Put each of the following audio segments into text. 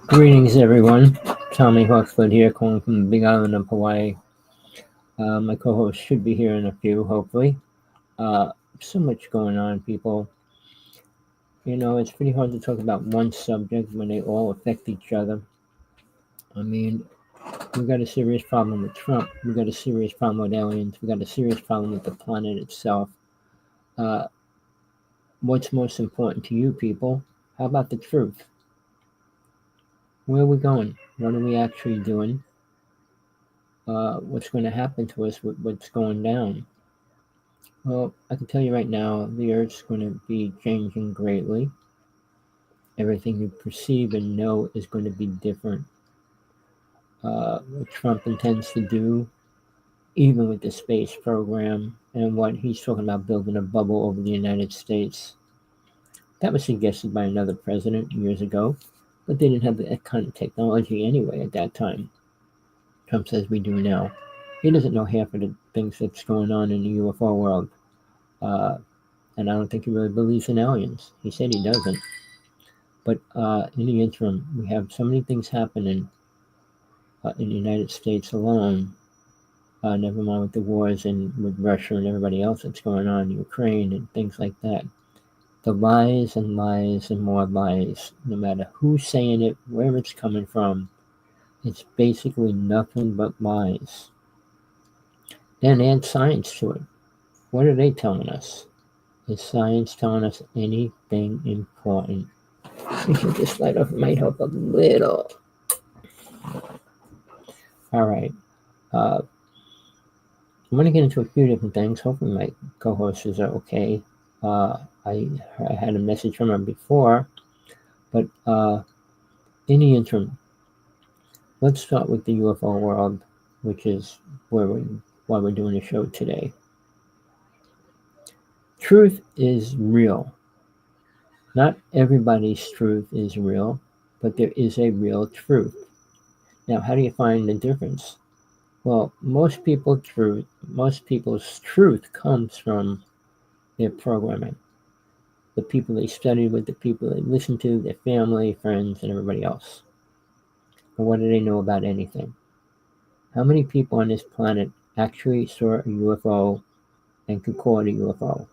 Greetings, everyone. Rev.Hawksblood here, calling from the Big Island of Hawaii. My co-host should be here in a few, hopefully. So much going on, people. You know, it's pretty hard to talk about one subject when they all affect each other. I mean, we've got a serious problem with Trump. We've got a serious problem with aliens. We've got a serious problem with the planet itself. What's most important to you, people? How about the truth? Where are we going? What are we actually doing? What's going to happen to us with what's going down? Well, I can tell you right now, the Earth's going to be changing greatly. Everything you perceive and know is going to be different. What Trump intends to do, even with the space program and what he's talking about building a bubble over the United States, that was suggested by another president years ago, but they didn't have that kind of technology anyway at that time. Trump says we do now. He doesn't know half of the things that's going on in the UFO world. And I don't think he really believes in aliens. He said he doesn't. But in the interim, we have so many things happening in the United States alone. Never mind with the wars and with Russia and everybody else that's going on in Ukraine and things like that. The lies and lies and more lies, no matter who's saying it, where it's coming from, it's basically nothing but lies. Then add science to it. What are they telling us? Is science telling us anything important? I think this light off might help a little. All right. I'm going to get into a few different things. Hopefully my co-hosts are okay. I had a message from her before, but in the interim, let's start with the UFO world, which is why we're doing the show today. Truth is real. Not everybody's truth is real, but there is a real truth. Now, how do you find the difference? Well, most people's truth comes from their programming. The people they studied with, the people they listened to, their family, friends, and everybody else. And what do they know about anything? How many people on this planet actually saw a UFO and could call it a UFO?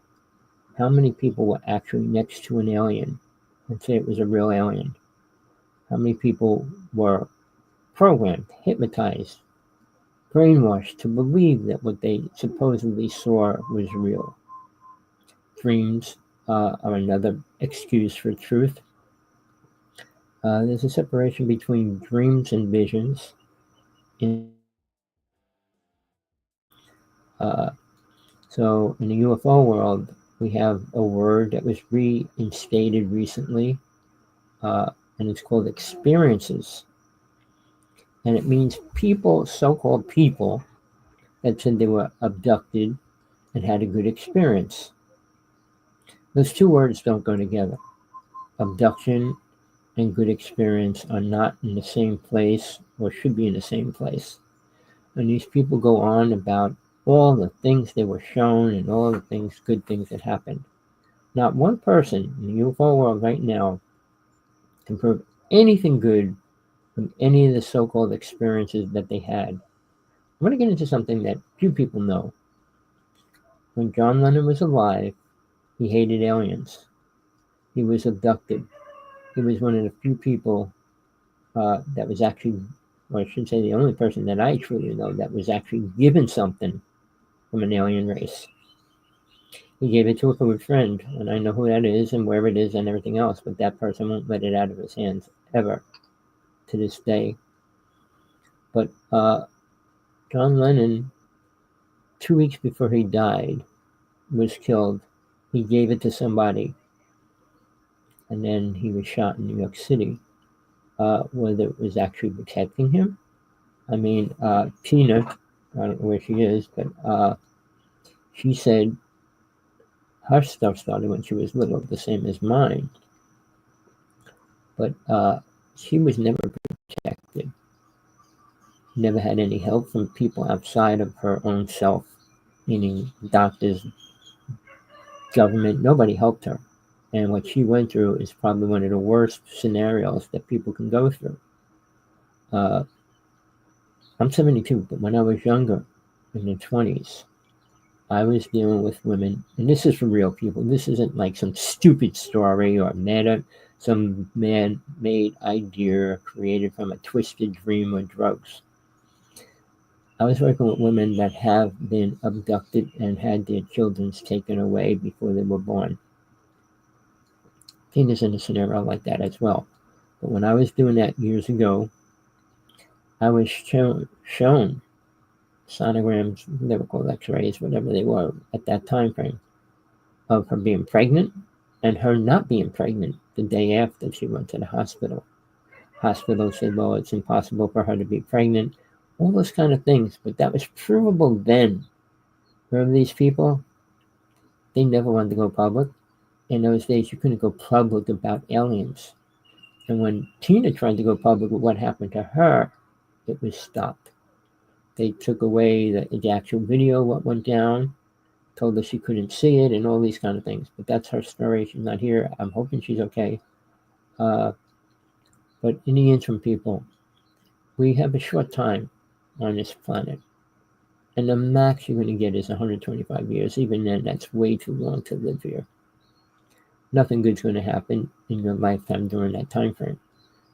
How many people were actually next to an alien and say it was a real alien? How many people were programmed, hypnotized, brainwashed to believe that what they supposedly saw was real? Dreams are another excuse for truth. There's a separation between dreams and visions. So in the UFO world, we have a word that was reinstated recently, and it's called experiences. And it means people, so-called people, that said they were abducted and had a good experience. Those two words don't go together. Abduction and good experience are not in the same place, or should be in the same place. And these people go on about all the things they were shown and all the things, good things that happened. Not one person in the UFO world right now can prove anything good from any of the so-called experiences that they had. I'm going to get into something that few people know. When John Lennon was alive, he hated aliens. He was abducted. He was one of the few people that was actually, or I should say the only person that I truly know that was actually given something from an alien race. He gave it to a good friend, and I know who that is and where it is and everything else, but that person won't let it out of his hands ever to this day. But John Lennon, 2 weeks before he died, was killed. He gave it to somebody, and then he was shot in New York City. Whether it was actually protecting him, I mean, Tina, I don't know where she is, but she said her stuff started when she was little, the same as mine. But she was never protected. Never had any help from people outside of her own self, meaning doctors, government. Nobody helped her. And what she went through is probably one of the worst scenarios that people can go through. I'm 72, but when I was younger, in the 20s, I was dealing with women, and this is for real people. This isn't like some stupid story or some man-made idea created from a twisted dream or drugs. I was working with women that have been abducted and had their children taken away before they were born. Tina's in a scenario like that as well. But when I was doing that years ago, I was shown sonograms, they were called x-rays, whatever they were at that time frame, of her being pregnant and her not being pregnant the day after she went to the hospital. Hospital said, well, it's impossible for her to be pregnant, all those kind of things, but that was provable then. Remember these people? They never wanted to go public. In those days, you couldn't go public about aliens. And when Tina tried to go public with what happened to her, it was stopped. They took away the actual video, what went down, told her she couldn't see it, and all these kind of things. But that's her story. She's not here. I'm hoping she's okay. But in the interim, people, we have a short time on this planet. And the max you're going to get is 125 years. Even then, that's way too long to live here. Nothing good's going to happen in your lifetime during that time frame.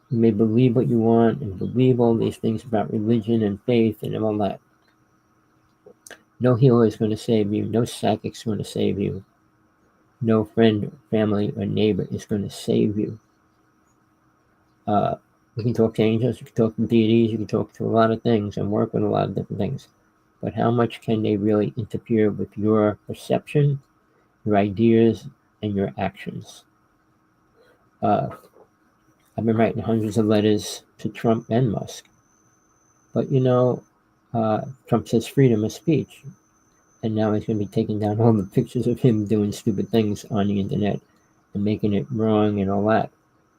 You may believe what you want and believe all these things about religion and faith and all that. No healer is going to save you. No psychic is going to save you. No friend, family, or neighbor is going to save you. You can talk to angels, you can talk to deities, you can talk to a lot of things and work with a lot of different things. But how much can they really interfere with your perception, your ideas, and your actions? I've been writing hundreds of letters to Trump and Musk. But Trump says freedom of speech. And now he's going to be taking down all the pictures of him doing stupid things on the internet and making it wrong and all that.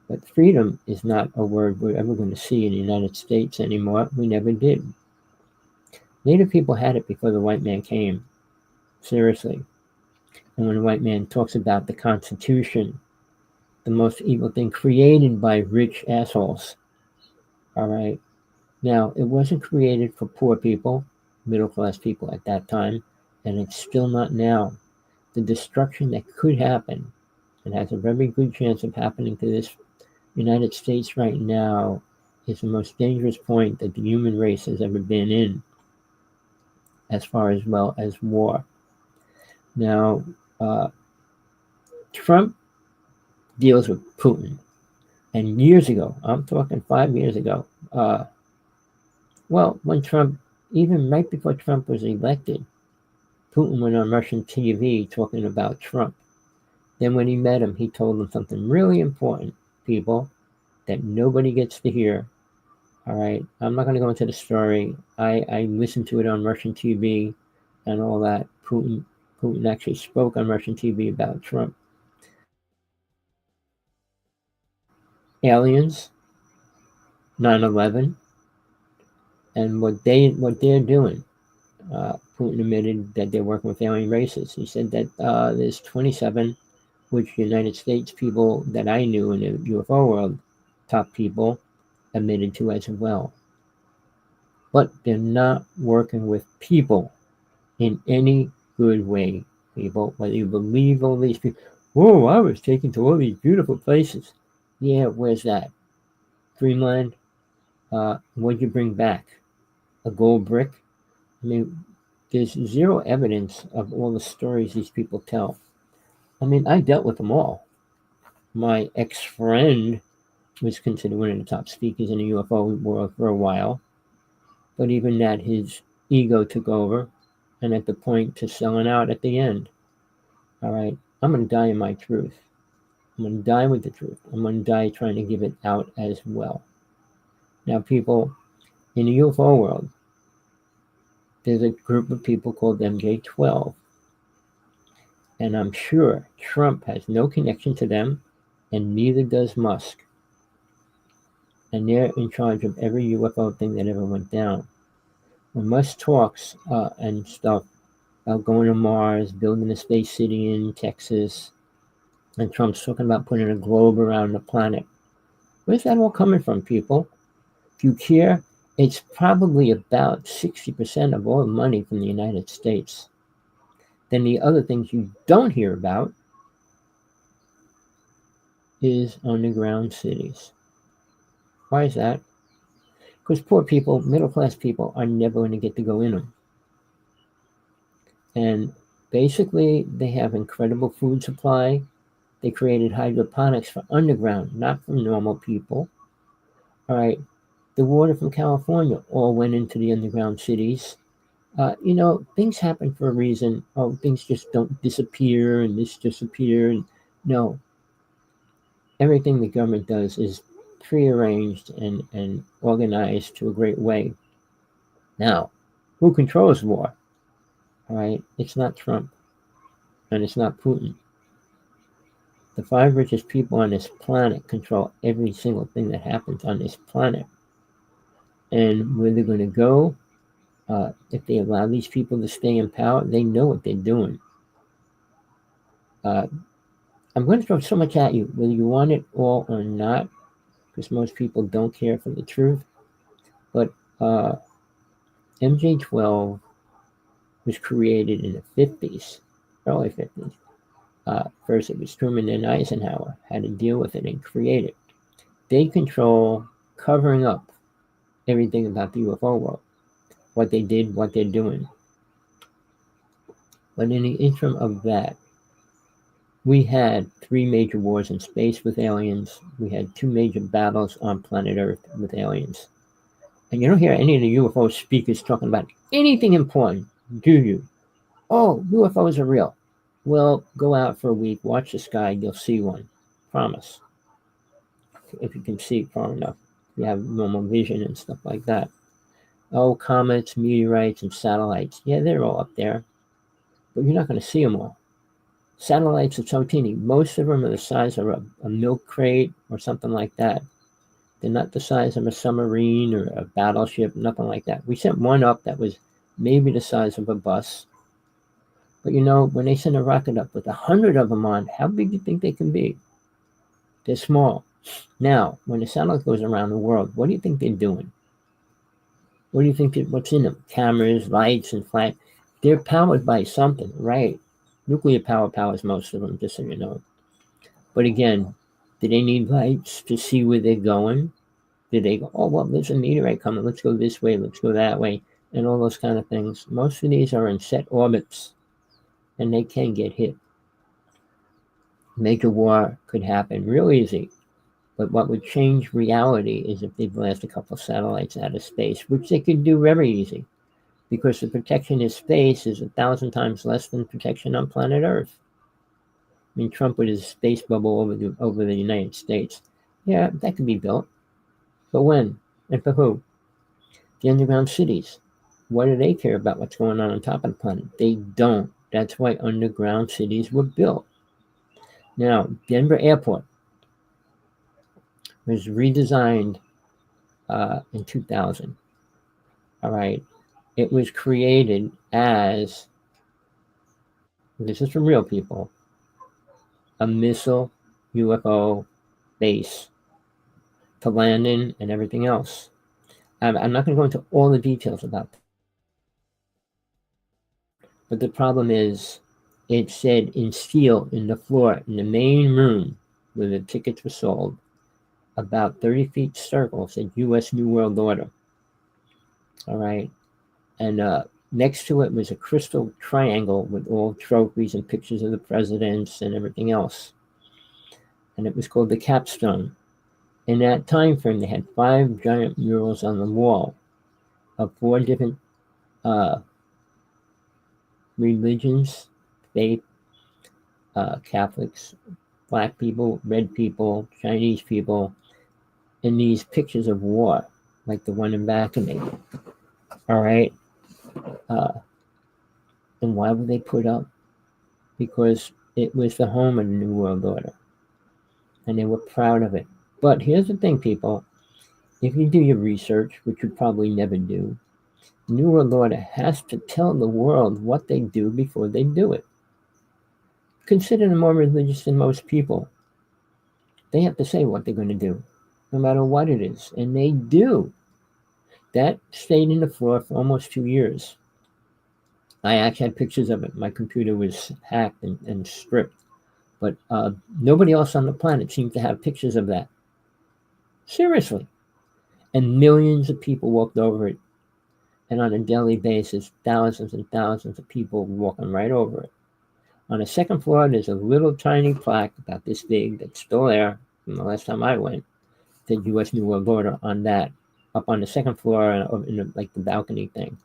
But freedom is not a word we're ever going to see in the United States anymore. We never did. Native people had it before the white man came. Seriously. And when the white man talks about the Constitution, the most evil thing created by rich assholes. All right. Now, it wasn't created for poor people, middle class people at that time, and it's still not now. The destruction that could happen, and has a very good chance of happening to this United States right now, is the most dangerous point that the human race has ever been in, as far as well as war. Now, Trump deals with Putin. And years ago, I'm talking 5 years ago, when Trump, even right before Trump was elected, Putin went on Russian TV talking about Trump. Then when he met him, he told him something really important, people, that nobody gets to hear. All right, I'm not going to go into the story. I listened to it on Russian TV and all that. Putin actually spoke on Russian TV about Trump. Aliens, 9/11, and what they're doing. Putin admitted that they're working with alien races. He said that there's 27, which United States people that I knew in the UFO world, top people, admitted to as well. But they're not working with people in any good way, people. Whether you believe all these people, whoa, I was taken to all these beautiful places. Yeah, where's that? Dreamland? What'd you bring back? A gold brick? I mean, there's zero evidence of all the stories these people tell. I mean, I dealt with them all. My ex-friend was considered one of the top speakers in the UFO world for a while, but even that, his ego took over, and at the point to selling out at the end. All right, I'm going to die in my truth. I'm going to die with the truth. I'm going to die trying to give it out as well. Now, people in the UFO world, there's a group of people called MJ12, and I'm sure Trump has no connection to them, and neither does Musk. And they're in charge of every UFO thing that ever went down. When Musk talks and stuff about going to Mars, building a space city in Texas, and Trump's talking about putting a globe around the planet, where's that all coming from, people? If you care, it's probably about 60% of all the money from the United States. Then the other things you don't hear about is underground cities. Why is that? Because poor people, middle-class people, are never going to get to go in them. And basically, they have incredible food supply. They created hydroponics for underground, not for normal people. All right, the water from California all went into the underground cities. Things happen for a reason. Oh, things just don't disappear and this disappeared. No, everything the government does is prearranged and organized to a great way. Now, who controls war? All right, it's not Trump and it's not Putin. The 5 richest people on this planet control every single thing that happens on this planet. And where they're going to go, if they allow these people to stay in power, they know what they're doing. I'm going to throw so much at you, whether you want it all or not, because most people don't care for the truth. But MJ12 was created in the 50s, early 50s. First, it was Truman and Eisenhower had to deal with it and create it. They control covering up everything about the UFO world, what they did, what they're doing. But in the interim of that, we had 3 major wars in space with aliens. We had 2 major battles on planet Earth with aliens. And you don't hear any of the UFO speakers talking about anything important, do you? Oh, UFOs are real. Well, go out for a week, watch the sky, you'll see one. Promise. If you can see far enough. You have normal vision and stuff like that. Oh, comets, meteorites, and satellites. Yeah, they're all up there. But you're not going to see them all. Satellites are so teeny. Most of them are the size of a milk crate or something like that. They're not the size of a submarine or a battleship, nothing like that. We sent one up that was maybe the size of a bus. But when they send a rocket up with 100 of them on, how big do you think they can be? They're small. Now, when the satellite goes around the world, what do you think they're doing? What do you think? What's in them? Cameras, lights, and flags. They're powered by something, right? Nuclear power powers most of them, just so you know. But again, do they need lights to see where they're going? Do they go, oh, well, there's a meteorite coming. Let's go this way. Let's go that way. And all those kind of things. Most of these are in set orbits, and they can get hit. Major war could happen real easy. But what would change reality is if they blast a couple of satellites out of space, which they could do very easy, because the protection in space is 1,000 times less than protection on planet Earth. I mean, Trump with his space bubble over the United States. Yeah, that could be built. But when? And for who? The underground cities. Why do they care about what's going on top of the planet? They don't. That's why underground cities were built. Now, Denver Airport was redesigned in 2000. All right. It was created as, this is for real people, a missile UFO base to land in and everything else. I'm not going to go into all the details about that. But the problem is, it said in steel in the floor, in the main room where the tickets were sold, about 30 feet circle, said U.S. New World Order. All right. And Next to it was a crystal triangle with all trophies and pictures of the presidents and everything else. And it was called the capstone. In that time frame, they had 5 giant murals on the wall of 4 different religions, faith, Catholics, black people, red people, Chinese people, and these pictures of war, like the one in back of me. All right. And why were they put up? Because it was the home of the New World Order, and they were proud of it. But here's the thing, people. If you do your research, which you probably never do, the New World Order has to tell the world what they do before they do it. Consider them more religious than most people. They have to say what they're going to do, no matter what it is, and they do. That stayed in the floor for almost 2 years. I actually had pictures of it. My computer was hacked and stripped. But nobody else on the planet seemed to have pictures of that. Seriously. And millions of people walked over it. And on a daily basis, thousands and thousands of people walking right over it. On the second floor, there's a little tiny plaque about this big that's still there from the last time I went. The U.S. New World Order on that. Up on the second floor in the balcony thing.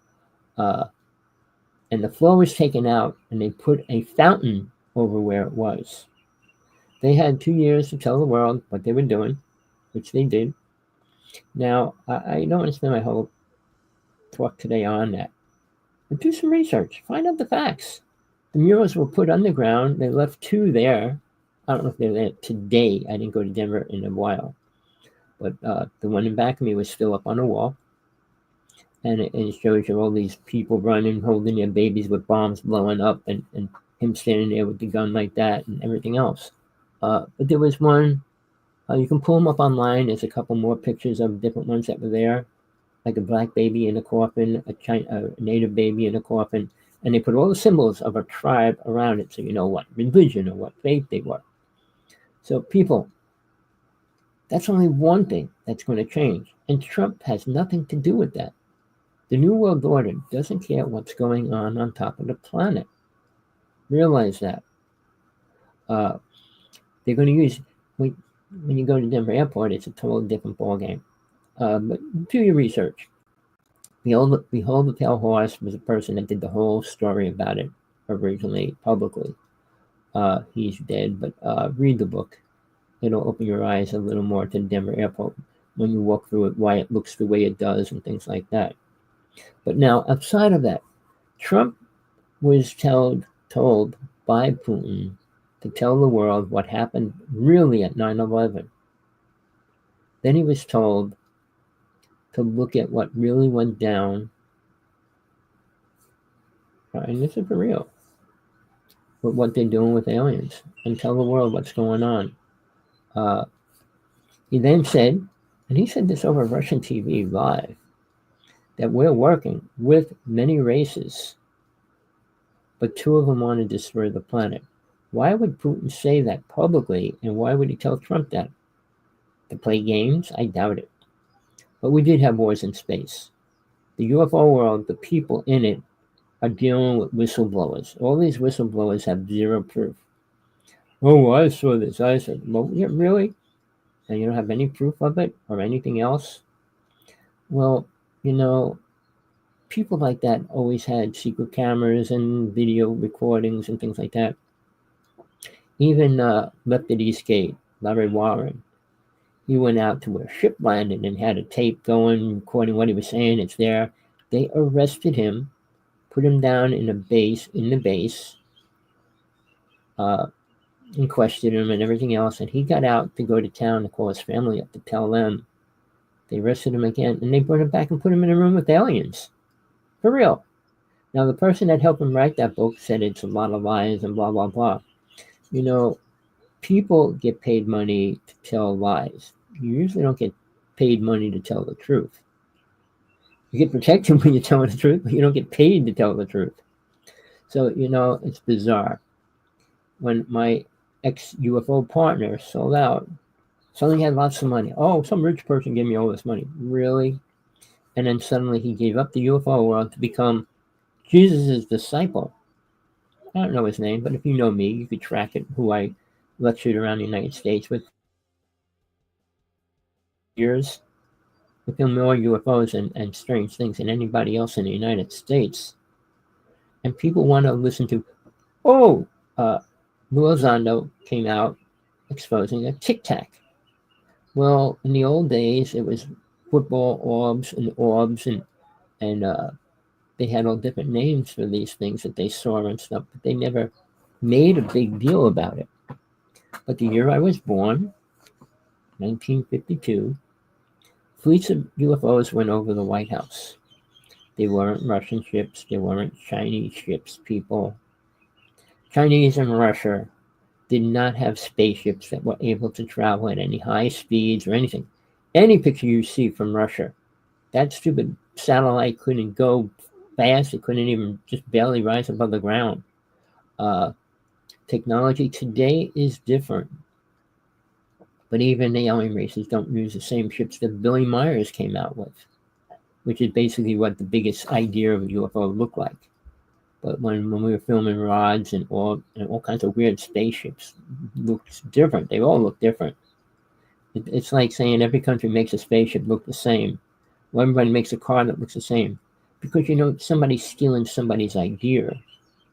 And the floor was taken out, and they put a fountain over where it was. They had 2 years to tell the world what they were doing, which they did. Now, I don't want to spend my whole talk today on that. But do some research. Find out the facts. The murals were put underground. They left 2 there. I don't know if they're there today. I didn't go to Denver in a while. But the one in back of me was still up on the wall. And it shows you all these people running, holding their babies with bombs blowing up, and him standing there with the gun like that and everything else. But there was one, you can pull them up online. There's a couple more pictures of different ones that were there, like a black baby in a coffin, a native baby in a coffin, and they put all the symbols of a tribe around it so you know what religion or what faith they were. So people, that's only one thing that's going to change. And Trump has nothing to do with that. The New World Order doesn't care what's going on top of the planet. Realize that. They're going to use, when you go to Denver Airport, it's a totally different ballgame. But do your research. Behold the Pale Horse was a person that did the whole story about it originally, publicly. He's dead, but read the book. It'll open your eyes a little more to Denver Airport when you walk through it, why it looks the way it does and things like that. But now, outside of that, Trump was told by Putin to tell the world what happened really at 9/11. Then he was told to look at what really went down, and this is for real, with what they're doing with aliens, and tell the world what's going on. He then said, and he said this over Russian TV live, that we're working with many races, but 2 of them want to destroy the planet. Why would Putin say that publicly, and why would he tell Trump that? To play games? I doubt it. But we did have wars in space. The UFO world, the people in it, are dealing with whistleblowers. All these whistleblowers have zero proof. Oh, I saw this. I said, well, yeah, really? And you don't have any proof of it or anything else? Well, people like that always had secret cameras and video recordings and things like that. Even left at Eastgate, Larry Warren, he went out to where a ship landed and had a tape going, recording what he was saying. It's there. They arrested him, put him down in the base, and questioned him and everything else. And he got out to go to town to call his family up to tell them. They arrested him again, and they brought him back and put him in a room with aliens. For real. Now, the person that helped him write that book said it's a lot of lies and blah, blah, blah. People get paid money to tell lies. You usually don't get paid money to tell the truth. You get protected when you're telling the truth, but you don't get paid to tell the truth. So, it's bizarre. When my ex-UFO partner sold out, suddenly he had lots of money. Oh, some rich person gave me all this money. Really? And then suddenly he gave up the UFO world to become Jesus' disciple, I don't know his name, but if you know me, you could track it, who I lectured around the United States with years, with more UFOs and strange things than anybody else in the United States. And people want to listen to, oh, Luozondo came out exposing a tic tac. Well, in the old days, it was football orbs, and they had all different names for these things that they saw and stuff, but they never made a big deal about it. But the year I was born, 1952, fleets of UFOs went over the White House. They weren't Russian ships, they weren't Chinese ships, people. Chinese and Russia did not have spaceships that were able to travel at any high speeds or anything. Any picture you see from Russia, that stupid satellite couldn't go fast. It couldn't even just barely rise above the ground. Technology today is different. But even the alien races don't use the same ships that Billy Myers came out with, which is basically what the biggest idea of a UFO looked like. But when we were filming rods and all kinds of weird spaceships, looks different. They all look different. It's like saying every country makes a spaceship look the same. Well, everybody makes a car that looks the same. Because, somebody's stealing somebody's idea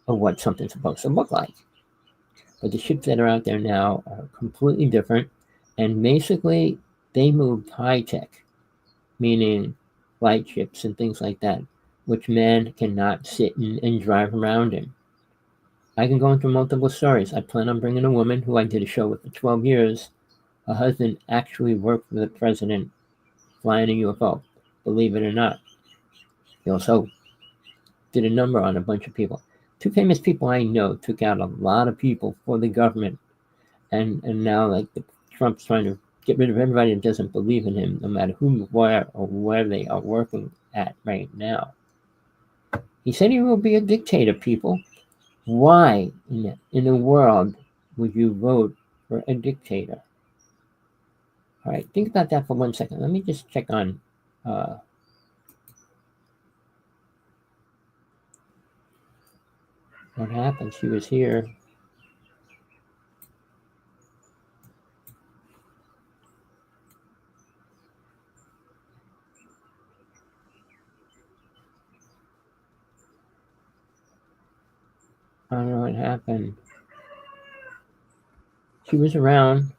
of what something's supposed to look like. But the ships that are out there now are completely different. And basically, they moved high-tech, meaning light ships and things like that, which man cannot sit in and drive around in. I can go into multiple stories. I plan on bringing a woman who I did a show with for 12 years. Her husband actually worked for the president flying a UFO, believe it or not. He also did a number on a bunch of people. Two famous people I know took out a lot of people for the government. And now, like, Trump's trying to get rid of everybody that doesn't believe in him, no matter who, where, or where they are working at right now. He said he will be a dictator, people. Why in the world would you vote for a dictator? All right, think about that for 1 second. Let me just check on what happened. She was here. I don't know what happened. She was around.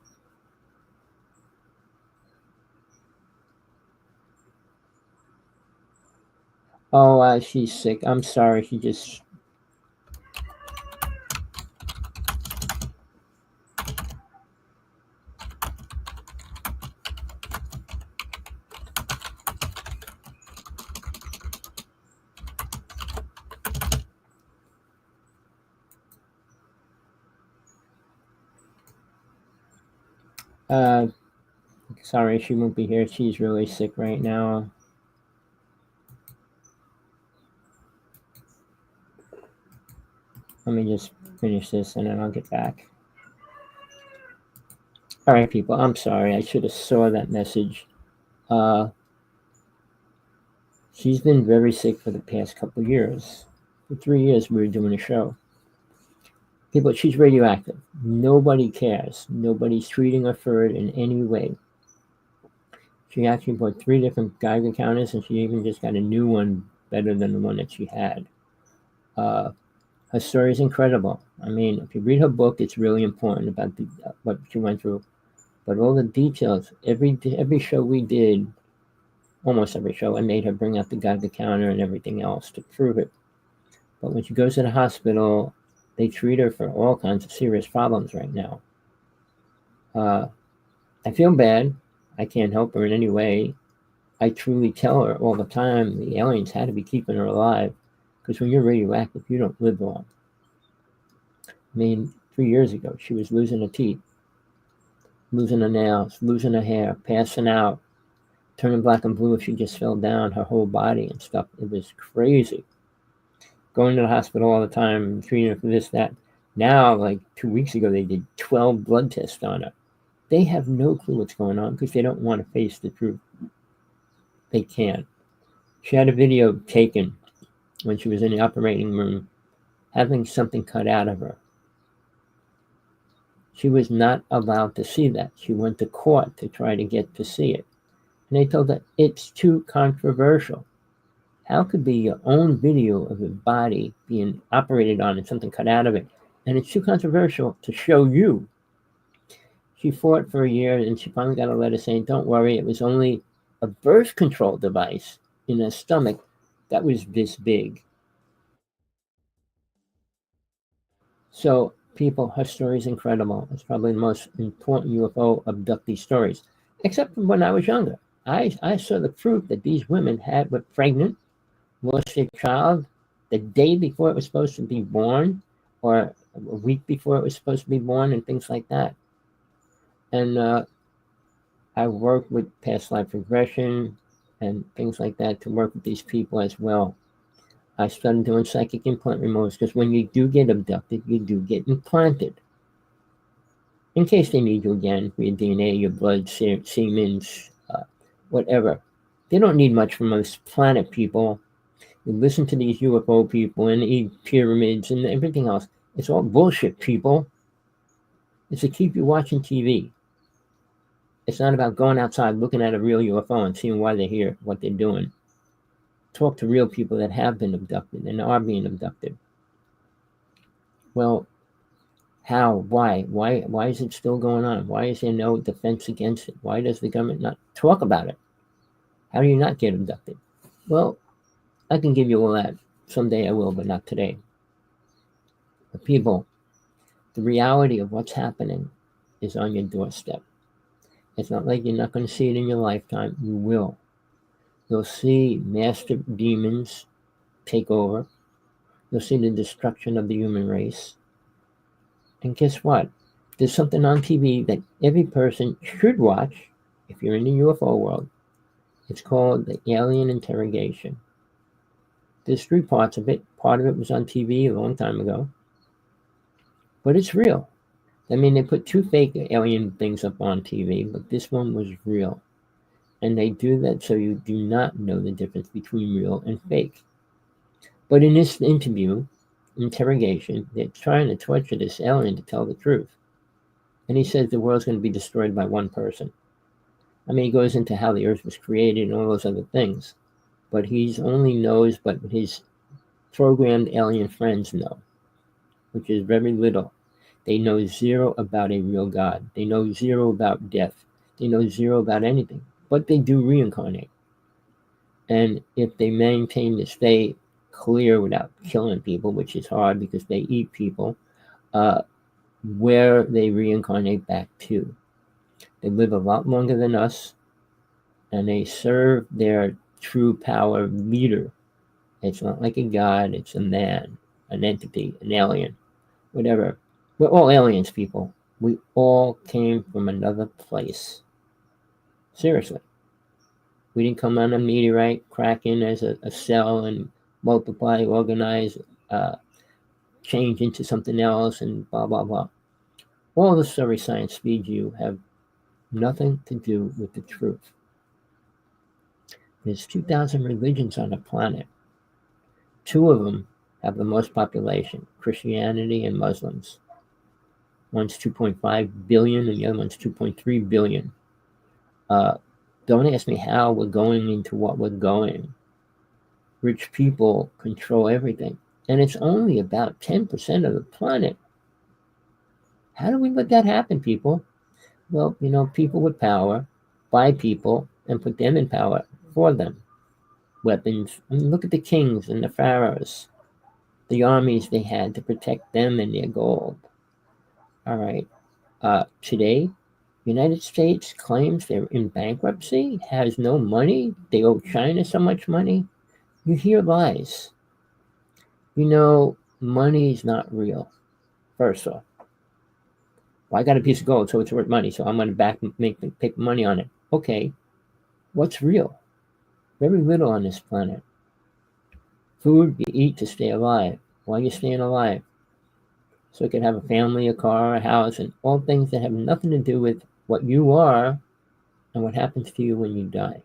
Oh, she's sick. I'm sorry. She just... sorry, she won't be here. She's really sick right now. Let me just finish this and then I'll get back. All right, people. I'm sorry. I should have saw that message. She's been very sick for the past couple of years. For 3 years, we were doing a show. People, she's radioactive. Nobody cares. Nobody's treating her for it in any way. She actually bought 3 different Geiger counters, and she even just got a new one better than the one that she had. Her story is incredible. I mean, if you read her book, it's really important about what she went through. But all the details, every show we did, almost every show, I made her bring out the Geiger counter and everything else to prove it. But when she goes to the hospital, they treat her for all kinds of serious problems right now. I feel bad. I can't help her in any way. I truly tell her all the time the aliens had to be keeping her alive, because when you're radioactive, you don't live long. I mean, 3 years ago, she was losing her teeth, losing her nails, losing her hair, passing out, turning black and blue if she just fell down, her whole body and stuff. It was crazy. Going to the hospital all the time, treating her for this, that. Now, like 2 weeks ago, they did 12 blood tests on her. They have no clue what's going on because they don't want to face the truth. They can't. She had a video taken when she was in the operating room having something cut out of her. She was not allowed to see that. She went to court to try to get to see it. And they told her, it's too controversial. How could be your own video of your body being operated on and something cut out of it, and it's too controversial to show you? She fought for a year, and she finally got a letter saying, don't worry, it was only a birth control device in her stomach that was this big. So, people, her story is incredible. It's probably the most important UFO abductee stories, except from when I was younger. I saw the proof that these women were pregnant, lost their child the day before it was supposed to be born, or a week before it was supposed to be born, and things like that. And I worked with past life regression and things like that to work with these people as well. I started doing psychic implant removals because when you do get abducted, you do get implanted. In case they need you again for your DNA, your blood, semen, whatever. They don't need much from us planet people. You listen to these UFO people and eat pyramids and everything else. It's all bullshit, people. It's to keep you watching TV. It's not about going outside, looking at a real UFO and seeing why they're here, what they're doing. Talk to real people that have been abducted and are being abducted. Well, how? Why is it still going on? Why is there no defense against it? Why does the government not talk about it? How do you not get abducted? Well, I can give you all that. Someday I will, but not today. But people, the reality of what's happening is on your doorstep. It's not like you're not going to see it in your lifetime. You will. You'll see master demons take over. You'll see the destruction of the human race. And guess what? There's something on TV that every person should watch if you're in the UFO world. It's called the Alien Interrogation. There's 3 parts of it. Part of it was on TV a long time ago. But it's real. I mean, they put 2 fake alien things up on TV, but this one was real. And they do that so you do not know the difference between real and fake. But in this interrogation, they're trying to torture this alien to tell the truth. And he says the world's going to be destroyed by one person. I mean, he goes into how the earth was created and all those other things. But he only knows what his programmed alien friends know, which is very little. They know 0 about a real God. They know 0 about death. They know 0 about anything. But they do reincarnate. And if they maintain to stay clear without killing people, which is hard because they eat people, where they reincarnate back to. They live a lot longer than us, and they serve their true power leader. It's not like a god, it's a man, an entity, an alien, whatever. We're all aliens, people. We all came from another place. Seriously. We didn't come on a meteorite, crack in as a cell and multiply, organize, change into something else, and blah, blah, blah. All the story science feeds you have nothing to do with the truth. There's 2,000 religions on the planet. 2 of them have the most population, Christianity and Muslims. One's 2.5 billion and the other one's 2.3 billion. Don't ask me how we're going into what we're going. Rich people control everything. And it's only about 10% of the planet. How do we let that happen, people? Well, people with power buy people and put them in power for them. Weapons. I mean, look at the kings and the pharaohs. The armies they had to protect them and their gold. All right. Today, United States claims they're in bankruptcy, has no money, they owe China so much money. You hear lies. Money is not real, first off. Well, I got a piece of gold, so it's worth money, so I'm going to make money on it. Okay, what's real? Very little on this planet. Food you eat to stay alive. Why are you staying alive? So you can have a family, a car, a house, and all things that have nothing to do with what you are and what happens to you when you die.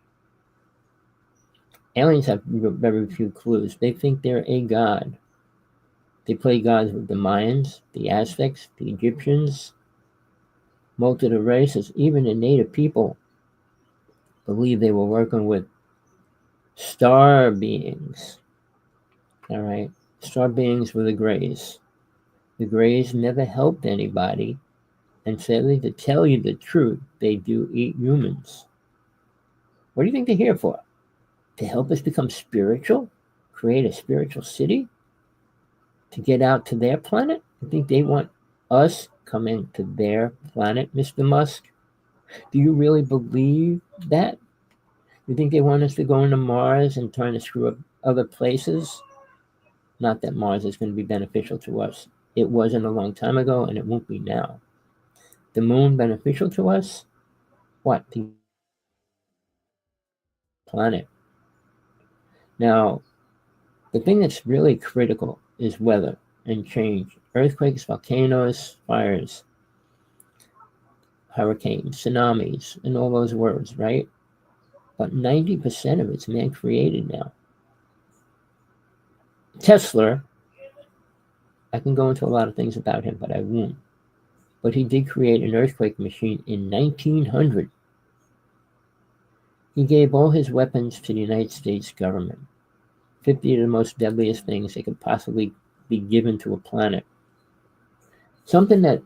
Aliens have very few clues. They think they're a god. They play gods with the Mayans, the Aztecs, the Egyptians, most of the races, even the native people believe they were working with star beings. All right, star beings were the Greys. The Greys never helped anybody, and sadly, to tell you the truth, they do eat humans. What do you think they're here for? To help us become spiritual? Create a spiritual city? To get out to their planet? I think they want us coming to their planet, Mr. Musk. Do you really believe that? You think they want us to go into Mars and trying to screw up other places? Not that Mars is going to be beneficial to us. It wasn't a long time ago, and it won't be now. The moon beneficial to us? What? The planet. Now, the thing that's really critical is weather and change. Earthquakes, volcanoes, fires, hurricanes, tsunamis, and all those words, right? But 90% of it's man-created now. Tesla, I can go into a lot of things about him, but I won't. But he did create an earthquake machine in 1900. He gave all his weapons to the United States government. 50 of the most deadliest things that could possibly be given to a planet. Something that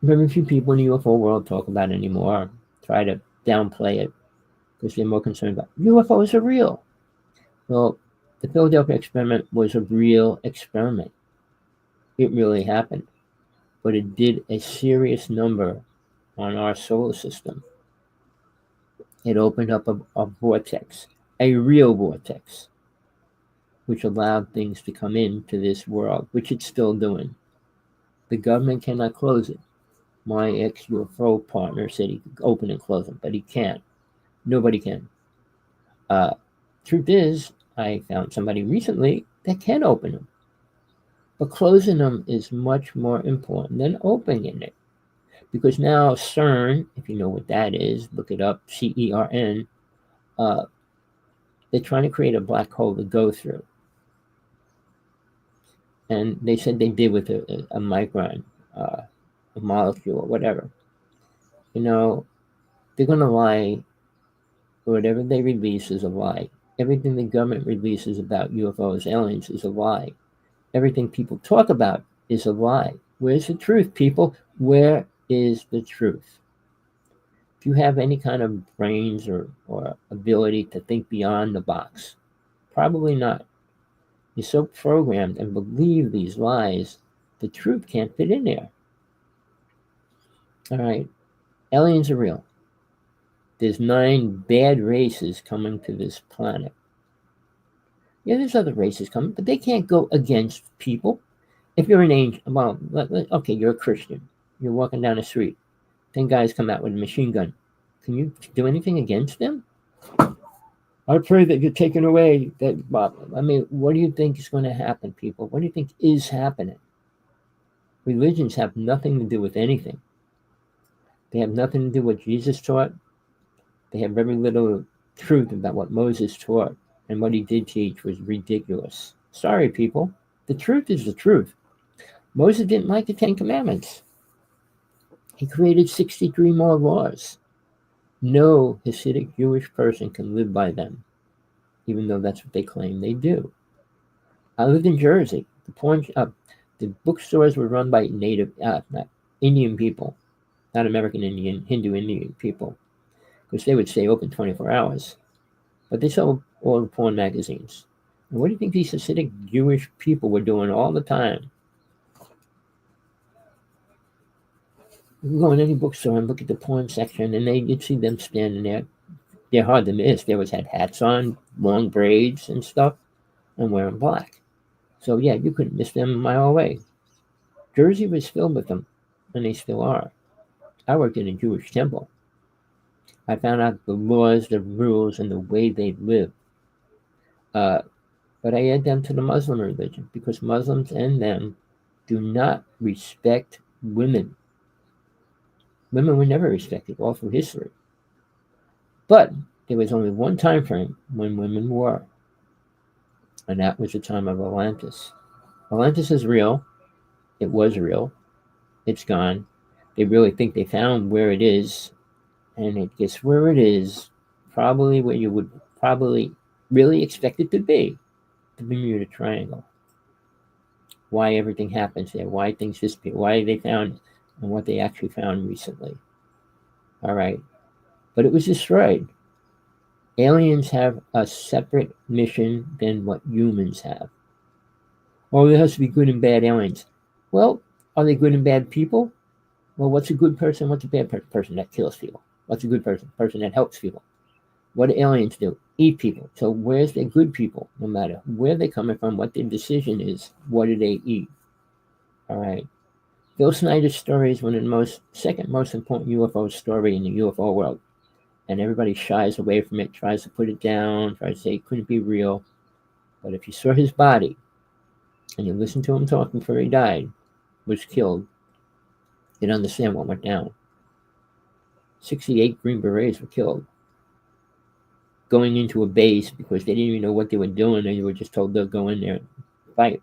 very few people in the UFO world talk about anymore, try to downplay it because they're more concerned about UFOs are real. Well, the Philadelphia experiment was a real experiment. It really happened. But it did a serious number on our solar system. It opened up a vortex, a real vortex, which allowed things to come into this world, which it's still doing. The government cannot close it. My ex-UFO partner said he could open and close them, but he can't. Nobody can. Truth is, I found somebody recently that can open them. But closing them is much more important than opening it. Because now CERN, if you know what that is, look it up, CERN, they're trying to create a black hole to go through. And they said they did with a micron, a molecule, or whatever. You know, they're going to lie. Whatever they release is a lie. Everything the government releases about UFOs, aliens, is a lie. Everything people talk about is a lie. Where's the truth, people? Where is the truth? If you have any kind of brains or ability to think beyond the box, probably not. You're so programmed and believe these lies, the truth can't fit in there. All right, aliens are real. There's 9 bad races coming to this planet. Yeah, there's other races coming, but they can't go against people. If you're an angel, well, okay, you're a Christian. You're walking down the street. 10 guys come out with a machine gun. Can you do anything against them? I pray that you're taken away. I mean, what do you think is going to happen, people? What do you think is happening? Religions have nothing to do with anything. They have nothing to do with what Jesus taught. They have very little truth about what Moses taught, and what he did teach was ridiculous. Sorry, people. The truth is the truth. Moses didn't like the 10 Commandments. He created 63 more laws. No Hasidic Jewish person can live by them, even though that's what they claim they do. I lived in Jersey. The bookstores were run by native, not Indian people, not American Indian, Hindu Indian people, because they would stay open 24 hours. But they sold all the porn magazines. And what do you think these Hasidic Jewish people were doing all the time? You can go in any bookstore and look at the porn section, and you'd see them standing there. They're hard to miss. They always had hats on, long braids and stuff, and wearing black. So yeah, you couldn't miss them a mile away. Jersey was filled with them, and they still are. I worked in a Jewish temple. I found out the laws, the rules, and the way they live. But I add them to the Muslim religion because Muslims and them do not respect women. Women were never respected all through history. But there was only one time frame when women were, and that was the time of Atlantis. Atlantis is real. It was real. It's gone. They really think they found where it is, and it gets where it is, probably where you would probably really expect it to be, the Bermuda Triangle. Why everything happens there, why things disappear, why they found it, and what they actually found recently. All right. But it was destroyed. Aliens have a separate mission than what humans have. Oh, there has to be good and bad aliens. Well, are they good and bad people? Well, what's a good person? What's a bad person that kills people? What's a good person? Person that helps people. What do aliens do? Eat people. So where's their good people? No matter where they're coming from, what their decision is, what do they eat? All right. Phil Snyder's story is one of the second most important UFO story in the UFO world. And everybody shies away from it, tries to put it down, tries to say it couldn't be real. But if you saw his body and you listened to him talking before he died, was killed, you'd understand what went down. 68 Green Berets were killed. Going into a base because they didn't even know what they were doing, and they were just told they'll go in there and fight.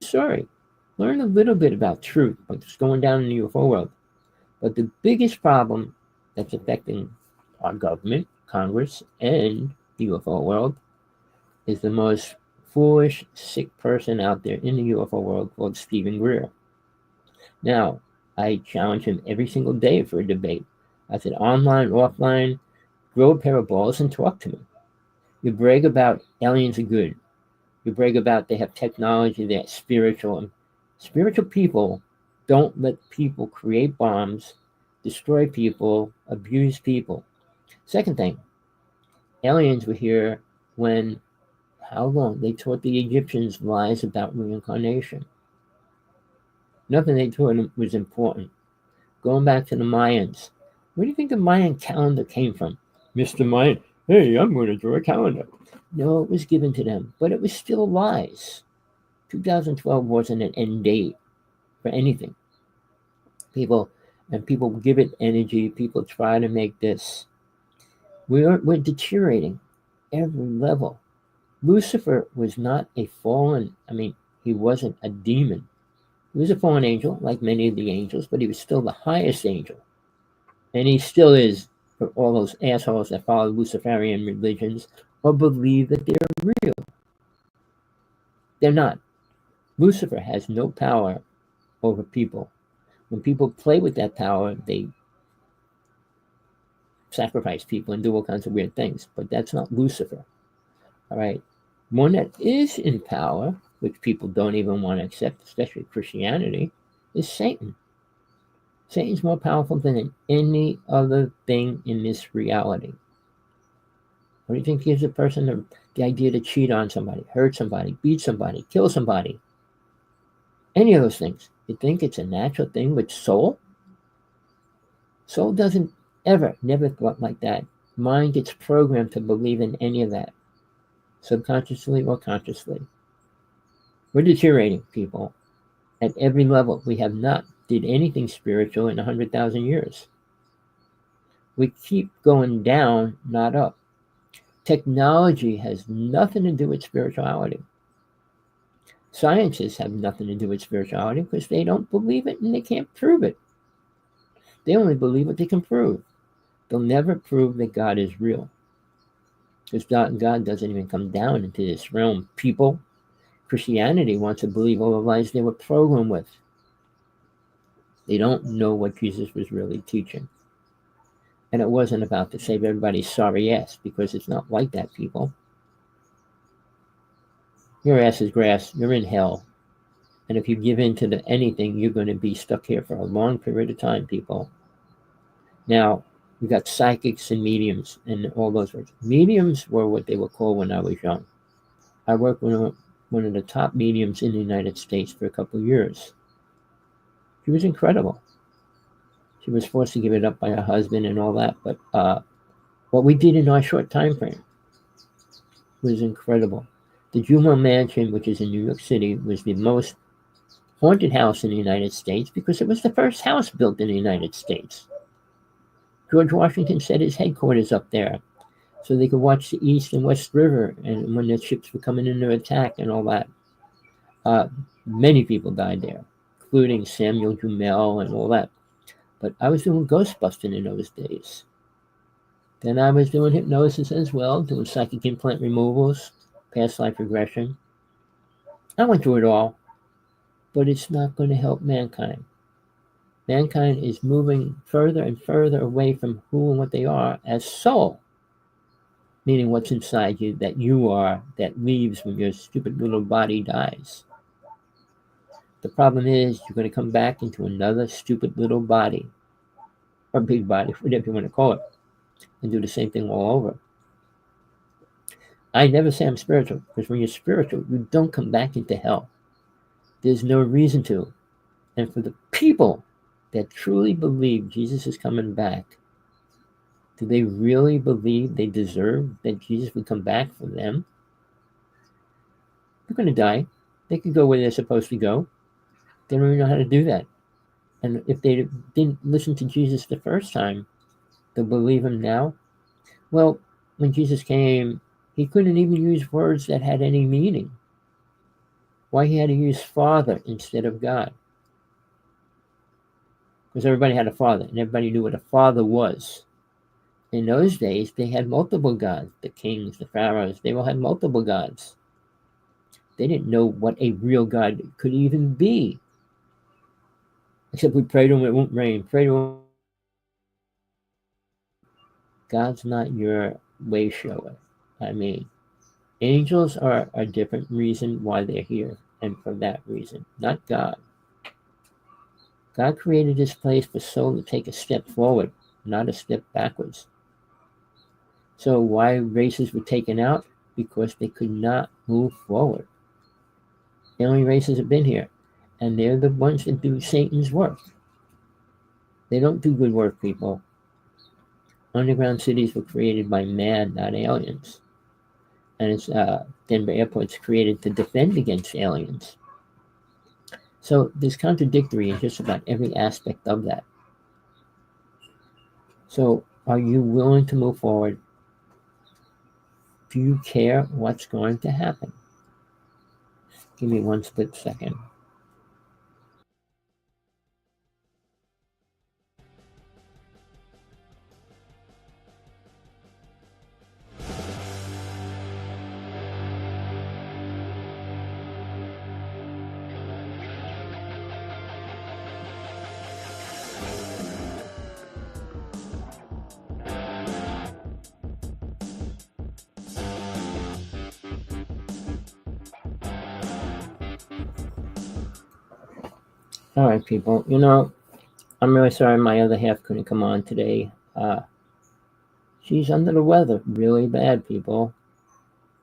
Sorry, learn a little bit about truth, what's going down in the UFO world. But the biggest problem that's affecting our government, Congress, and the UFO world is the most foolish, sick person out there in the UFO world called Stephen Greer. Now, I challenge him every single day for a debate. I said, online, offline, grow a pair of balls and talk to me. You brag about aliens are good. You brag about they have technology, they're spiritual. And spiritual people don't let people create bombs, destroy people, abuse people. Second thing, aliens were here when, how long? They taught the Egyptians lies about reincarnation. Nothing they taught them was important. Going back to the Mayans, where do you think the Mayan calendar came from? Mr. Mayan, hey, I'm going to draw a calendar. No, it was given to them, but it was still lies. 2012 wasn't an end date for anything. People give it energy. People try to make this. We're deteriorating every level. Lucifer was not a fallen, he wasn't a demon. He was a fallen angel, like many of the angels, but he was still the highest angel. And he still is for all those assholes that follow Luciferian religions or believe that they're real. They're not. Lucifer has no power over people. When people play with that power, they sacrifice people and do all kinds of weird things. But that's not Lucifer. All right. One that is in power, which people don't even want to accept, especially Christianity, is Satan. Satan's more powerful than any other thing in this reality. What do you think gives a person the idea to cheat on somebody, hurt somebody, beat somebody, kill somebody? Any of those things. You think it's a natural thing with soul? Soul doesn't never thought like that. Mind gets programmed to believe in any of that, subconsciously or consciously. We're deteriorating, people, at every level. We have not did anything spiritual in 100,000 years. We keep going down, not up. Technology has nothing to do with spirituality. Scientists have nothing to do with spirituality because they don't believe it and they can't prove it. They only believe what they can prove. They'll never prove that God is real. Because God doesn't even come down into this realm. People, Christianity wants to believe all the lies they were programmed with. They don't know what Jesus was really teaching. And it wasn't about to save everybody's sorry ass, because it's not like that, people. Your ass is grass. You're in hell. And if you give in to anything, you're going to be stuck here for a long period of time, people. Now, we got psychics and mediums and all those words. Mediums were what they were called when I was young. I worked with one of the top mediums in the United States for a couple of years. She was incredible. She was forced to give it up by her husband and all that. But what we did in our short time frame was incredible. The Juma Mansion, which is in New York City, was the most haunted house in the United States because it was the first house built in the United States. George Washington set his headquarters up there so they could watch the East and West River and when the ships were coming in to attack and all that. Many people died there, including Samuel Jumel and all that. But I was doing ghost busting in those days. Then I was doing hypnosis as well, doing psychic implant removals, past life regression. I went through it all, but it's not going to help mankind. Mankind is moving further and further away from who and what they are as soul, meaning what's inside you that you are, that leaves when your stupid little body dies. The problem is you're going to come back into another stupid little body, or big body, whatever you want to call it, and do the same thing all over. I never say I'm spiritual, because when you're spiritual, you don't come back into hell. There's no reason to. And for the people that truly believe Jesus is coming back, do they really believe they deserve that Jesus would come back for them? They're going to die. They could go where they're supposed to go. They don't even know how to do that. And if they didn't listen to Jesus the first time, they'll believe him now. Well, when Jesus came, he couldn't even use words that had any meaning. Why he had to use Father instead of God? Because everybody had a father, and everybody knew what a father was. In those days, they had multiple gods. The kings, the pharaohs, they all had multiple gods. They didn't know what a real God could even be. Except we pray to him, it won't rain. Pray to him. God's not your way shower. I mean, angels are a different reason why they're here, and for that reason, not God. God created this place for soul to take a step forward, not a step backwards. So why races were taken out? Because they could not move forward. The only races have been here, and they're the ones that do Satan's work. They don't do good work, people. Underground cities were created by man, not aliens. And it's Denver Airport's created to defend against aliens. So there's contradictory in just about every aspect of that. So are you willing to move forward? Do you care what's going to happen? Give me one split second. All right, people. I'm really sorry my other half couldn't come on today. She's under the weather really bad, people.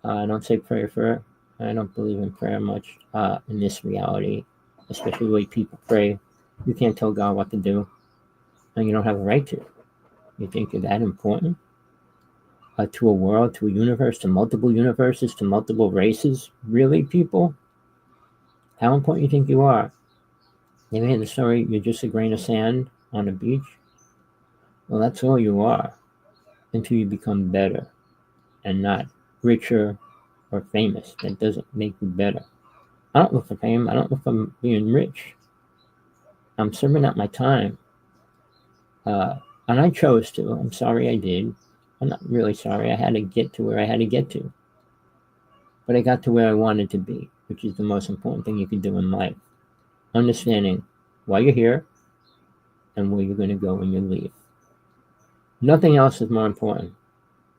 I don't say prayer for her. I don't believe in prayer much in this reality, especially the way people pray. You can't tell God what to do, and you don't have a right to. You think you're that important? To a world, to a universe, to multiple universes, to multiple races? Really, people? How important you think you are? You ever hear the story, you're just a grain of sand on a beach? Well, that's all you are until you become better and not richer or famous. That doesn't make you better. I don't look for fame. I don't look for being rich. I'm serving out my time. And I chose to. I'm sorry I did. I'm not really sorry. I had to get to where I had to get to. But I got to where I wanted to be, which is the most important thing you can do in life. Understanding why you're here and where you're going to go when you leave. Nothing else is more important.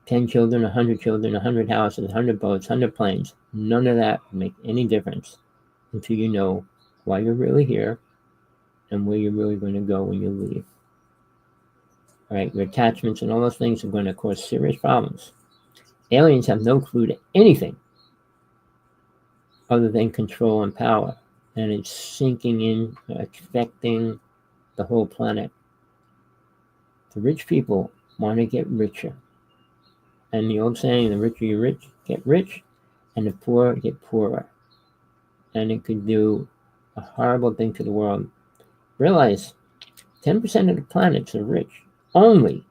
10 children, 100 children, 100 houses, 100 boats, 100 planes. None of that will make any difference until you know why you're really here and where you're really going to go when you leave. All right, your attachments and all those things are going to cause serious problems. Aliens have no clue to anything other than control and power. And it's sinking in, affecting the whole planet. The rich people want to get richer. And the old saying, the richer you rich, get rich, and the poor get poorer. And it could do a horrible thing to the world. Realize 10% of the planets are rich. Only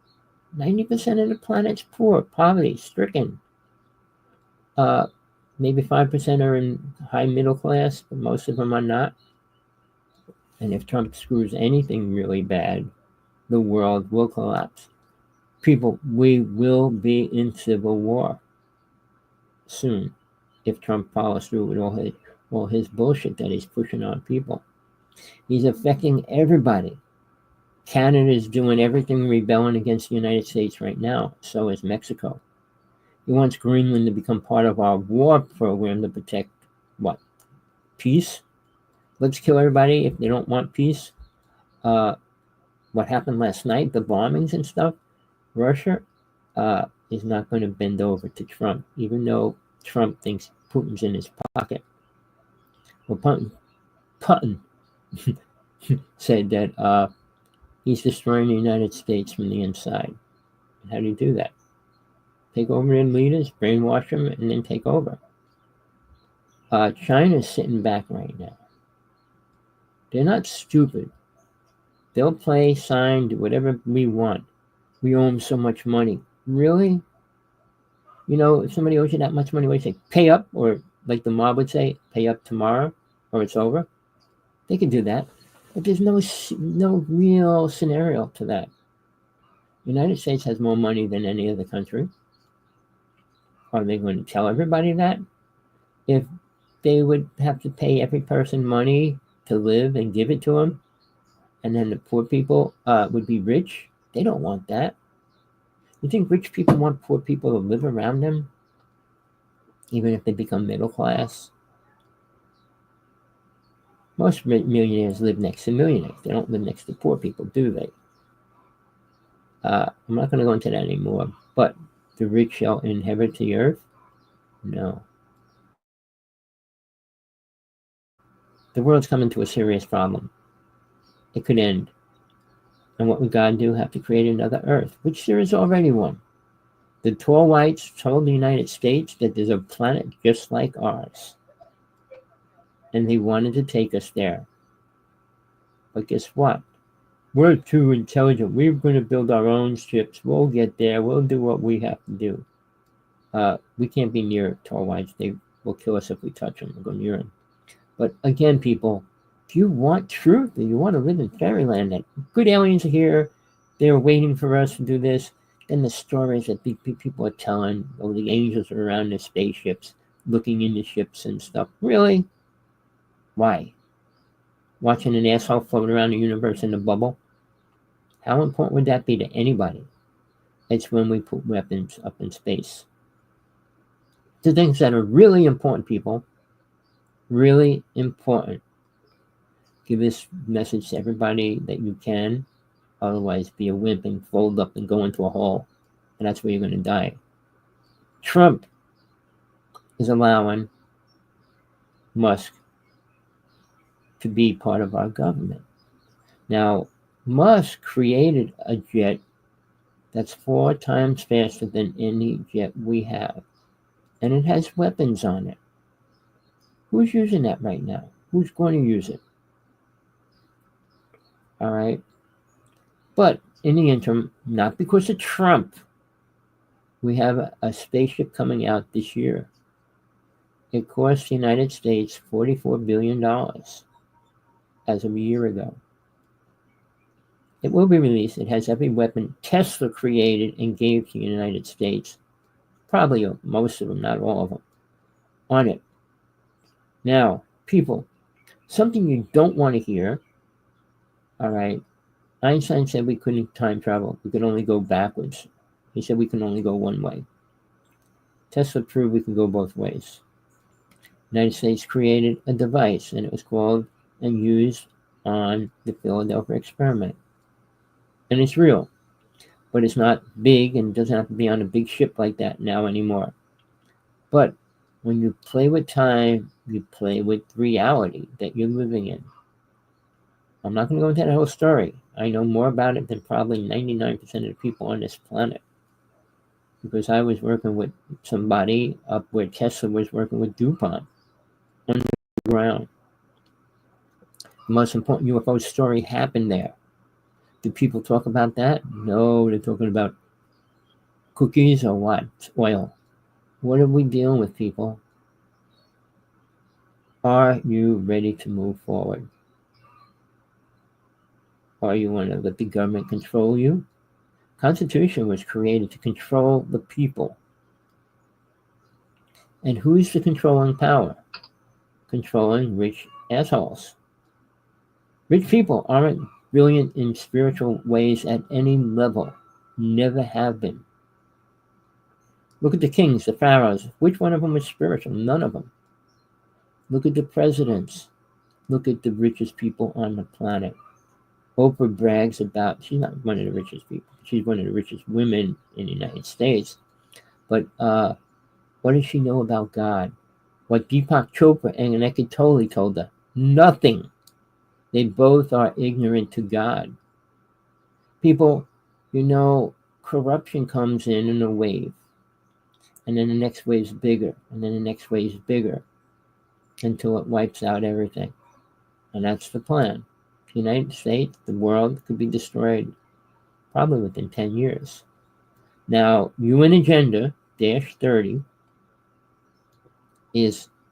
90% of the planet's poor, poverty, stricken. Maybe 5% are in high middle class, but most of them are not. And if Trump screws anything really bad, the world will collapse. People, we will be in civil war soon if Trump follows through with all his bullshit that he's pushing on people. He's affecting everybody. Canada is doing everything rebelling against the United States right now. So is Mexico. He wants Greenland to become part of our war program to protect what? Peace? Let's kill everybody if they don't want peace. What happened last night, the bombings and stuff, Russia is not going to bend over to Trump, even though Trump thinks Putin's in his pocket. Well, Putin said that he's destroying the United States from the inside. And how do you do that? Take over their leaders, brainwash them, and then take over. China's sitting back right now. They're not stupid. They'll play, sign, do whatever we want. We owe them so much money. Really? You know, if somebody owes you that much money, what do you say? Pay up, or like the mob would say, pay up tomorrow, or it's over. They can do that, but there's no real scenario to that. The United States has more money than any other country. Are they going to tell everybody that? If they would have to pay every person money to live and give it to them, and then the poor people would be rich, they don't want that. You think rich people want poor people to live around them, even if they become middle class? Most millionaires live next to millionaires. They don't live next to poor people, do they? I'm not going to go into that anymore, but the rich shall inherit the earth? No. The world's coming to a serious problem. It could end. And what would God do? Have to create another earth, which there is already one. The tall whites told the United States that there's a planet just like ours. And they wanted to take us there. But guess what? We're too intelligent. We're going to build our own ships. We'll get there. We'll do what we have to do. We can't be near tall whites. They will kill us if we touch them or go near them. But again, people, if you want truth and you want to live in fairyland, that good aliens are here, they're waiting for us to do this, then the stories that people are telling, oh, the angels are around the spaceships, looking into ships and stuff. Really? Why? Watching an asshole float around the universe in a bubble? How important would that be to anybody? It's when we put weapons up in space. The things that are really important, people, really important. Give this message to everybody that you can. Otherwise, be a wimp and fold up and go into a hole. And that's where you're going to die. Trump is allowing Musk to be part of our government. Now, Musk created a jet that's 4 times faster than any jet we have. And it has weapons on it. Who's using that right now? Who's going to use it? All right. But in the interim, not because of Trump, we have a spaceship coming out this year. It cost the United States $44 billion as of a year ago. It will be released. It has every weapon Tesla created and gave to the United States. Probably most of them, not all of them, on it. Now, people, something you don't want to hear, all right, Einstein said we couldn't time travel. We could only go backwards. He said we can only go one way. Tesla proved we can go both ways. The United States created a device, and it was called and used on the Philadelphia experiment. And it's real, but it's not big and doesn't have to be on a big ship like that now anymore. But when you play with time, you play with reality that you're living in. I'm not going to go into that whole story. I know more about it than probably 99% of the people on this planet. Because I was working with somebody up where Tesla was working with DuPont on the ground. The most important UFO story happened there. Do people talk about that? No, they're talking about Cookies or what? It's oil. What are we dealing with, people? Are you ready to move forward? Or you want to let the government control you? Constitution was created to control the people. And who's the controlling power? Controlling rich assholes. Rich people aren't brilliant in spiritual ways at any level. Never have been. Look at the kings, the pharaohs. Which one of them was spiritual? None of them. Look at the presidents. Look at the richest people on the planet. Oprah brags about, she's not one of the richest people. She's one of the richest women in the United States. But what does she know about God? What Deepak Chopra and Eckhart Tolle told her? Nothing. They both are ignorant to God. People, corruption comes in a wave. And then the next wave is bigger. And then the next wave is bigger. Until it wipes out everything. And that's the plan. The United States, the world, could be destroyed probably within 10 years. Now, UN Agenda -30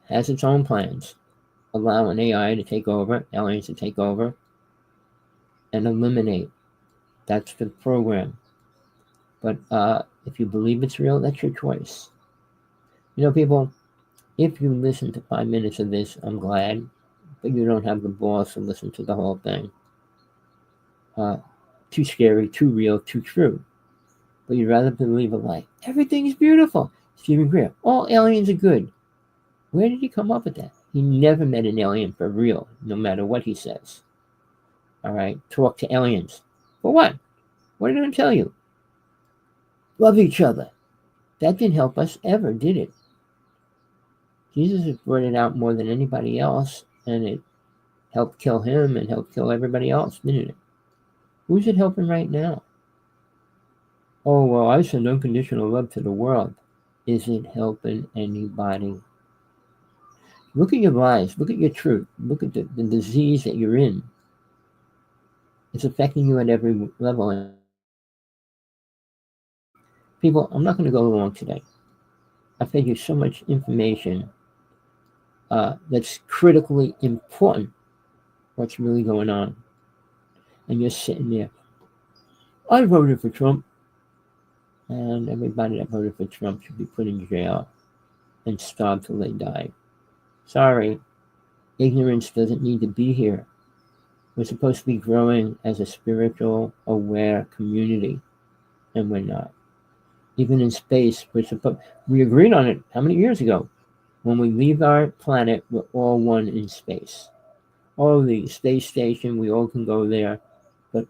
has its own plans, allowing AI to take over, aliens to take over, and eliminate. That's the program. But if you believe it's real, that's your choice. People, if you listen to 5 minutes of this, I'm glad, but you don't have the balls to listen to the whole thing. Too scary, too real, too true. But you'd rather believe a lie. Everything is beautiful. Stephen Greer, all aliens are good. Where did he come up with that? He never met an alien for real, no matter what he says. All right, talk to aliens. For what? What did I tell you? Love each other. That didn't help us ever, did it? Jesus has brought it out more than anybody else, and it helped kill him and helped kill everybody else, didn't it? Who's it helping right now? Oh, well, I send unconditional love to the world. Is it helping anybody? Look at your lives. Look at your truth. Look at the disease that you're in. It's affecting you at every level. People, I'm not going to go long today. I fed you so much information that's critically important. What's really going on? And you're sitting there. I voted for Trump. And everybody that voted for Trump should be put in jail and starved till they die. Sorry, ignorance doesn't need to be here. We're supposed to be growing as a spiritual, aware community, and we're not. Even in space, we agreed on it how many years ago? When we leave our planet, we're all one in space. Oh, the space station, we all can go there, but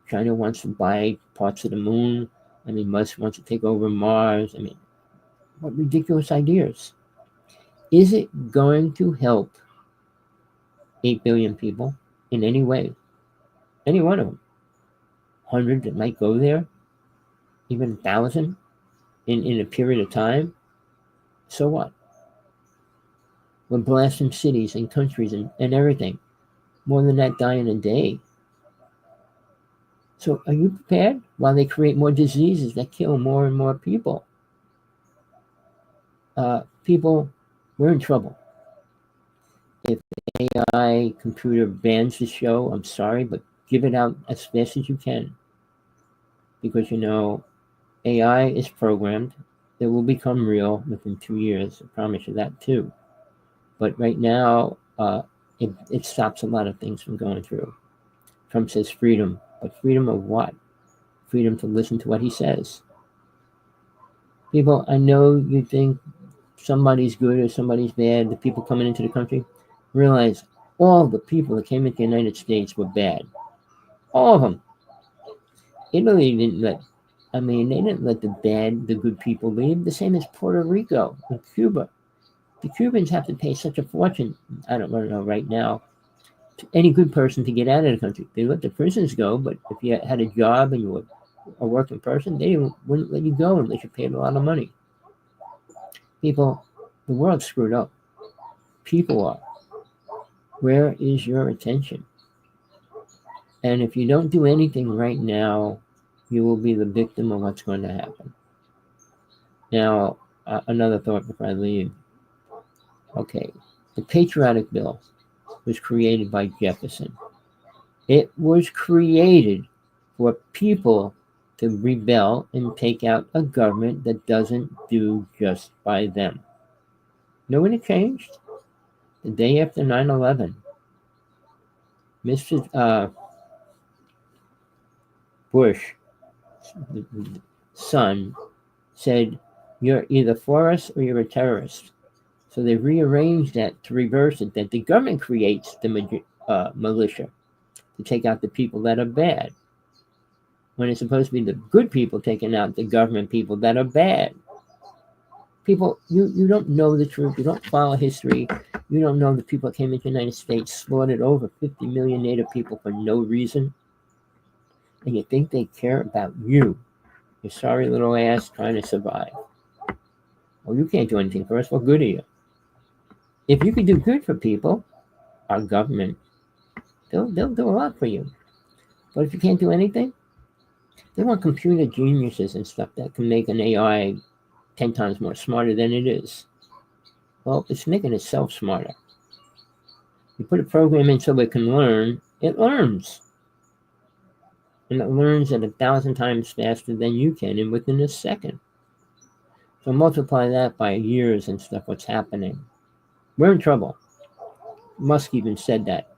China wants to buy parts of the moon. Musk wants to take over Mars. What ridiculous ideas. Is it going to help 8 billion people in any way? Any one of them. 100 that might go there, even 1,000 in a period of time. So what? We're blasting cities and countries and everything. More than that die in a day. So are you prepared while they create more diseases that kill more and more people? People, we're in trouble. If AI computer bans the show, I'm sorry, but give it out as fast as you can. Because, AI is programmed. It will become real within 2 years. I promise you that too. But right now, it stops a lot of things from going through. Trump says freedom. But freedom of what? Freedom to listen to what he says. People, I know you think somebody's good or somebody's bad, the people coming into the country. Realize all the people that came into the United States were bad. All of them. Italy didn't let, they didn't let the good people leave. The same as Puerto Rico and Cuba. The Cubans have to pay such a fortune, I don't know right now, to any good person to get out of the country. They let the prisoners go, but if you had a job and you were a working person, they wouldn't let you go unless you paid a lot of money. People, the world's screwed up. People are. Where is your attention? And if you don't do anything right now, you will be the victim of what's going to happen. Now, another thought before I leave. Okay, the Patriotic Bill was created by Jefferson. It was created for people to rebel and take out a government that doesn't do just by them. Know when it changed? The day after 9/11. Mr. Bush, son, said, "You're either for us or you're a terrorist." So they rearranged that to reverse it, that the government creates the militia to take out the people that are bad, when it's supposed to be the good people taking out the government people that are bad. People, you don't know the truth. You don't follow history. You don't know the people that came into the United States, slaughtered over 50 million Native people for no reason. And you think they care about you, your sorry little ass trying to survive. Well, you can't do anything for us. What good are you? If you could do good for people, our government, they'll do a lot for you. But if you can't do anything, they want computer geniuses and stuff that can make an AI 10 times more smarter than it is. Well, it's making itself smarter. You put a program in so it can learn, it learns. And it learns at 1,000 times faster than you can, and within a second. So multiply that by years and stuff, what's happening. We're in trouble. Musk even said that.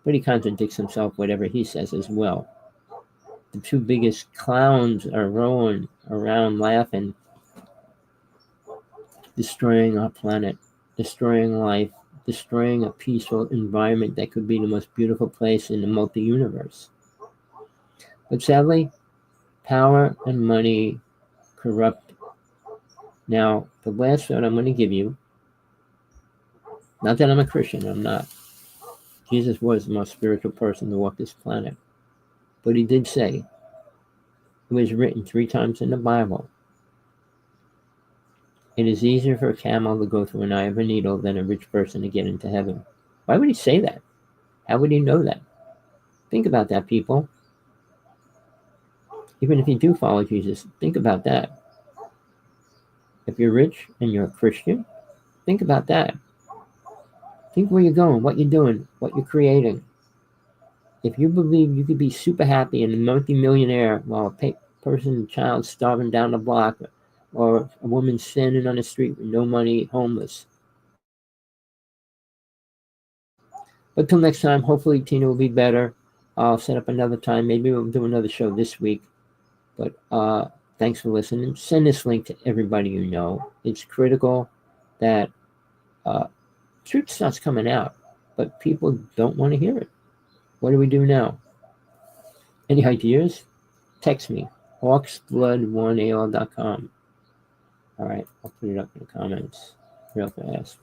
But he contradicts himself, whatever he says as well. The two biggest clowns are rolling around laughing, destroying our planet, destroying life, destroying a peaceful environment that could be the most beautiful place in the multi-universe. But sadly, power and money corrupt. Now, the last thought I'm going to give you, not that I'm a Christian, I'm not. Jesus was the most spiritual person to walk this planet. But he did say, it was written 3 times in the Bible, it is easier for a camel to go through an eye of a needle than a rich person to get into heaven. Why would he say that? How would he know that? Think about that, people. Even if you do follow Jesus, think about that. If you're rich and you're a Christian, think about that. Think where you're going, what you're doing, what you're creating. If you believe you could be super happy and a multi-millionaire while a person, child starving down the block, or a woman standing on the street with no money, homeless. But till next time, hopefully Tina will be better. I'll set up another time. Maybe we'll do another show this week. But thanks for listening. Send this link to everybody you know. It's critical that truth starts coming out, but people don't want to hear it. What do we do now? Any ideas? Text me, hawksblood1al.com. All right, I'll put it up in the comments real fast.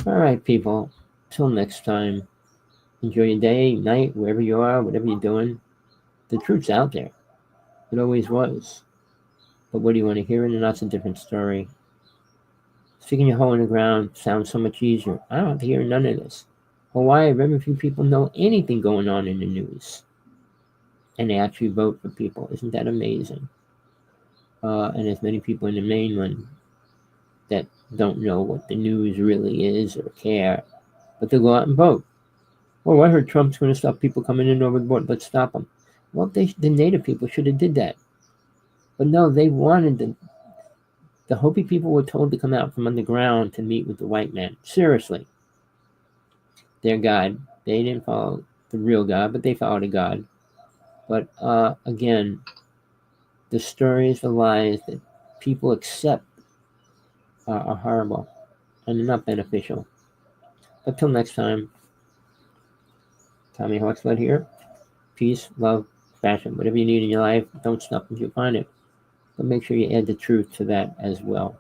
All right, people. Till next time. Enjoy your day, night, wherever you are, whatever you're doing. The truth's out there. It always was. But what do you want to hear? And that's a different story. Sticking your hole in the ground sounds so much easier. I don't have to hear none of this. Hawaii, very few people know anything going on in the news. And they actually vote for people. Isn't that amazing? And there's many people in the mainland that don't know what the news really is or care. But they'll go out and vote. Oh, I heard Trump's going to stop people coming in over the border. Let's stop them. Well, the Native people should have did that. But no, they wanted the Hopi people were told to come out from underground to meet with the white man. Seriously. Their God. They didn't follow the real God, but they followed a God. But again, the stories, the lies that people accept are horrible and they're not beneficial. But till next time, Tommy Hawksblood here. Peace, love, passion, whatever you need in your life, don't stop until you find it. But make sure you add the truth to that as well.